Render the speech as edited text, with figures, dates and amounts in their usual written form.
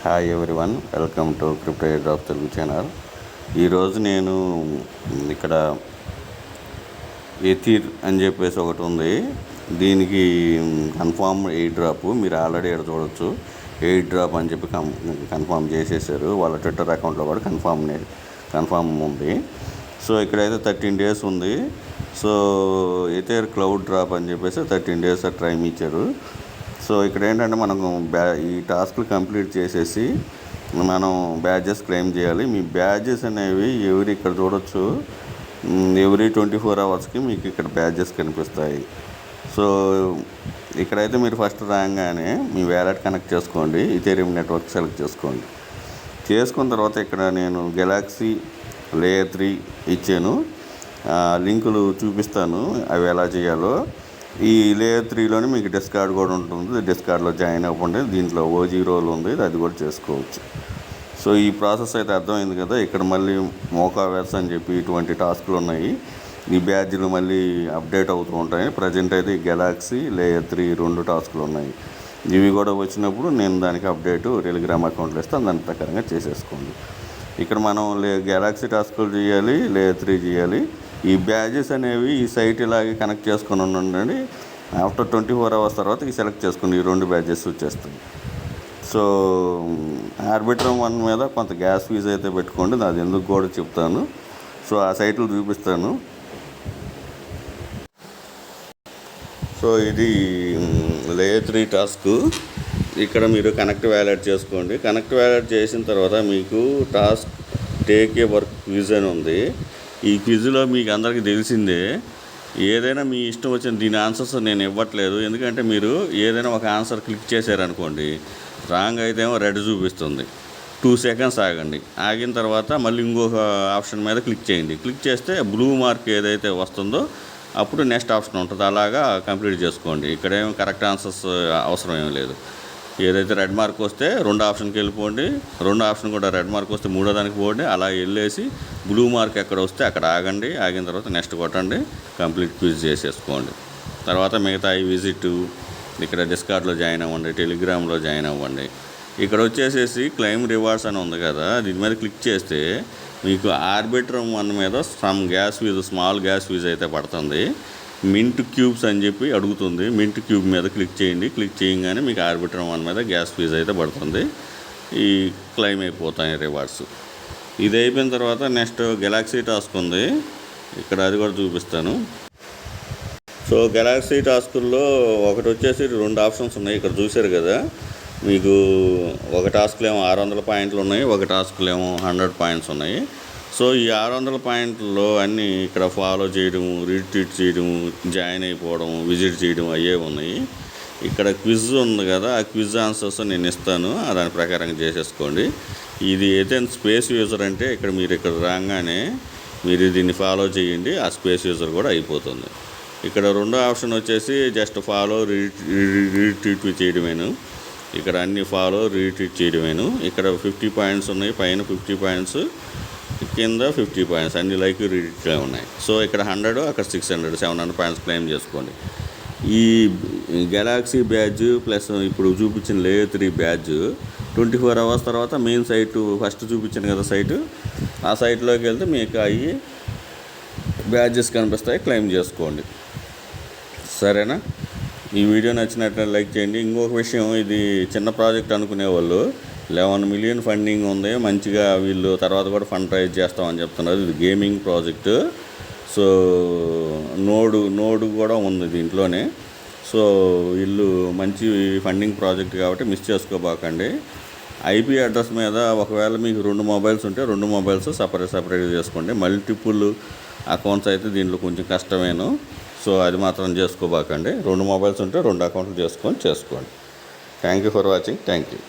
Hi everyone, welcome to crypto air drop Telugu channel. ఈరోజు నేను ఇక్కడ ఎథీర్ అని చెప్పేసి ఒకటి ఉంది. దీనికి కన్ఫామ్ ఎయిర్ డ్రాప్ మీరు ఆల్రెడీ ఇక్కడ చూడొచ్చు. ఎయిర్ డ్రాప్ అని చెప్పి కన్ఫామ్ చేసేసారు. వాళ్ళ ట్విట్టర్ అకౌంట్లో కూడా కన్ఫామ్ ఉంది. సో ఇక్కడైతే 13 days ఉంది. సో ఎథీర్ క్లౌడ్ డ్రాప్ అని చెప్పేసి 13 days టైం ఇచ్చారు. సో ఇక్కడ ఏంటంటే మనం ఈ టాస్క్లు కంప్లీట్ చేసేసి మనం బ్యాడ్జెస్ క్లెయిమ్ చేయాలి. మీ బ్యాడ్జెస్ అనేవి ఇక్కడ చూడొచ్చు, ఎవ్రీ 24 hours మీకు ఇక్కడ బ్యాడ్జెస్ కనిపిస్తాయి. సో ఇక్కడైతే మీరు ఫస్ట్ రాగానే మీ వ్యాలెట్ కనెక్ట్ చేసుకోండి, ఇథేరియం నెట్వర్క్ సెలెక్ట్ చేసుకున్న తర్వాత ఇక్కడ నేను గెలాక్సీ లేయర్ 3 ఇచ్చాను. లింకులు చూపిస్తాను అవి ఎలా చేయాలో. ఈ లేయర్ 3లోనే మీకు డిస్కార్డ్ కూడా ఉంటుంది. డిస్కార్డ్లో జాయిన్ అవ్వండి. దీంట్లో ఓజీ రోల్ ఉంది, అది కూడా చేసుకోవచ్చు. సో ఈ ప్రాసెస్ అయితే అర్థమైంది కదా. ఇక్కడ మళ్ళీ మోకావర్స్ అని చెప్పి ఇటువంటి టాస్క్లు ఉన్నాయి. ఈ బ్యాడ్జ్లు మళ్ళీ అప్డేట్ అవుతూ ఉంటాయి. ప్రజెంట్ అయితే గెలాక్సీ లేయర్ 3 2 టాస్క్లు ఉన్నాయి. ఇవి కూడా వచ్చినప్పుడు నేను దానికి అప్డేటు టెలిగ్రామ్ అకౌంట్లో ఇస్తాను, దాని ప్రకారంగా చేసేసుకోండి. ఇక్కడ మనం గెలాక్సీ టాస్క్లు చేయాలి, లేయర్ 3 చేయాలి. ఈ బ్యాడ్జెస్ అనేవి ఈ సైట్ ఇలాగే కనెక్ట్ చేసుకొని ఉండండి. ఆఫ్టర్ 24 hours తర్వాత ఈ సెలెక్ట్ చేసుకుని ఈ 2 బ్యాడ్జెస్ వచ్చేస్తాయి. సో ఆర్బిట్రమ్ 1 మీద కొంత గ్యాస్ ఫీజు అయితే పెట్టుకోండి, అది ఎందుకు కూడా చెప్తాను. సో ఆ సైట్లు చూపిస్తాను. సో ఇది లేయర్ 3 టాస్క్. ఇక్కడ మీరు కనెక్ట్ వ్యాలెట్ చేసుకోండి. కనెక్ట్ వ్యాలెట్ చేసిన తర్వాత మీకు task take a work quiz అని ఉంది. ఈ క్విజ్లో మీకు అందరికీ తెలిసిందే, ఏదైనా మీ ఇష్టం వచ్చిన దీని ఆన్సర్స్ నేను ఇవ్వట్లేదు. ఎందుకంటే మీరు ఏదైనా ఒక ఆన్సర్ క్లిక్ చేశారనుకోండి, రాంగ్ అయితే ఏమో రెడ్ చూపిస్తుంది. 2 seconds ఆగండి. ఆగిన తర్వాత మళ్ళీ ఇంకొక ఆప్షన్ మీద క్లిక్ చేయండి. క్లిక్ చేస్తే బ్లూ మార్క్ ఏదైతే వస్తుందో అప్పుడు నెక్స్ట్ ఆప్షన్ ఉంటుంది. అలాగా కంప్లీట్ చేసుకోండి. ఇక్కడేమో కరెక్ట్ ఆన్సర్స్ అవసరం ఏం లేదు. ఏదైతే రెడ్ మార్క్ వస్తే 2 ఆప్షన్కి వెళ్ళిపోండి, 2 ఆప్షన్ కూడా రెడ్ మార్క్ వస్తే 3వ దానికి పోండి. అలా వెళ్ళేసి బ్లూ మార్క్ ఎక్కడ వస్తే అక్కడ ఆగండి. ఆగిన తర్వాత నెక్స్ట్ కొట్టండి, కంప్లీట్ క్విజ్ చేసేసుకోండి. తర్వాత మిగతా ఈ విజిట్, ఇక్కడ డిస్కార్డ్లో జాయిన్ అవ్వండి, టెలిగ్రామ్లో జాయిన్ అవ్వండి. ఇక్కడ వచ్చేసేసి క్లెయిమ్ రివార్డ్స్ అని ఉంది కదా, దీని మీద క్లిక్ చేస్తే మీకు ఆర్బిట్రమ్ 1 మీద స్మాల్ గ్యాస్ ఫీజు అయితే పడుతుంది. మింట్ క్యూబ్స్ అని చెప్పి అడుగుతుంది. మింట్ క్యూబ్ మీద క్లిక్ చేయండి. క్లిక్ చేయగానే మీకు ఆర్బిట్రమ్ 1 మీద గ్యాస్ ఫీజు అయితే పడుతుంది. ఈ క్లెయిమ్ అయిపోతాయి రివార్డ్స్. ఇది అయిపోయిన తర్వాత నెక్స్ట్ గెలాక్సీ టాస్క్ ఉంది. ఇక్కడ అది కూడా చూపిస్తాను. సో గెలాక్సీ టాస్కుల్లో ఒకటి వచ్చేసి 2 ఆప్షన్స్ ఉన్నాయి. ఇక్కడ చూశారు కదా, మీకు ఒక టాస్క్లో ఏమో 600 పాయింట్లు ఉన్నాయి, ఒక టాస్క్లో ఏమో 100 పాయింట్స్ ఉన్నాయి. సో ఈ 600 పాయింట్లలో అన్నీ ఇక్కడ ఫాలో చేయడము, రీట్వీట్ చేయడము, జాయిన్ అయిపోవడం, విజిట్ చేయడం అయ్యే ఉన్నాయి. ఇక్కడ క్విజ్ ఉంది కదా, ఆ క్విజ్ ఆన్సర్స్ నేను ఇస్తాను, దాని ప్రకారంగా చేసేసుకోండి. ఇది అయితే స్పేస్ యూజర్ అంటే ఇక్కడ రాగానే మీరు దీన్ని ఫాలో చేయండి, ఆ స్పేస్ యూజర్ కూడా అయిపోతుంది. ఇక్కడ 2వ ఆప్షన్ వచ్చేసి జస్ట్ ఫాలో రీట్వీట్ చేయడమేను. ఇక్కడ అన్ని ఫాలో రీట్వీట్ చేయడమేను. ఇక్కడ 50 పాయింట్స్ ఉన్నాయి, పైన 50 పాయింట్స్, కింద 50 పాయింట్స్, అన్ని లైక్ రీట్గా ఉన్నాయి. సో ఇక్కడ 100, అక్కడ 600, 700 పాయింట్స్ క్లెయిమ్ చేసుకోండి. ఈ గెలాక్సీ బ్యాడ్జ్ ప్లస్ ఇప్పుడు చూపించిన లేయర్ 3 బ్యాడ్జ్ 24 hours తర్వాత మెయిన్ సైటు ఫస్ట్ చూపించాను కదా సైటు, ఆ సైట్లోకి వెళ్తే మీకు అవి బ్యాడ్జెస్ కనిపిస్తాయి, క్లెయిమ్ చేసుకోండి. సరేనా? ఈ వీడియో నచ్చినట్లయితే లైక్ చేయండి. ఇంకొక విషయం, ఇది చిన్న ప్రాజెక్ట్ అనుకునే వాళ్ళు 11 million ఫండింగ్ ఉంది. మంచిగా వీళ్ళు తర్వాత కూడా ఫండ్ రైజ్ చేస్తామని చెప్తున్నారు. ఇది గేమింగ్ ప్రాజెక్టు. సో నోడు కూడా ఉంది దీంట్లోనే. సో వీళ్ళు మంచి ఫండింగ్ ప్రాజెక్ట్ కాబట్టి మిస్ చేసుకోబాకండి. ఐపీ అడ్రస్ మీద ఒకవేళ మీకు 2 మొబైల్స్ ఉంటే 2 మొబైల్స్ సపరేట్గా చేసుకోండి. మల్టిపుల్ అకౌంట్స్ అయితే దీంట్లో కొంచెం కష్టమేను. సో అది మాత్రం చేసుకోబాకండి. 2 మొబైల్స్ ఉంటే 2 అకౌంట్లు చేసుకోండి. Thank you for watching. Thank you.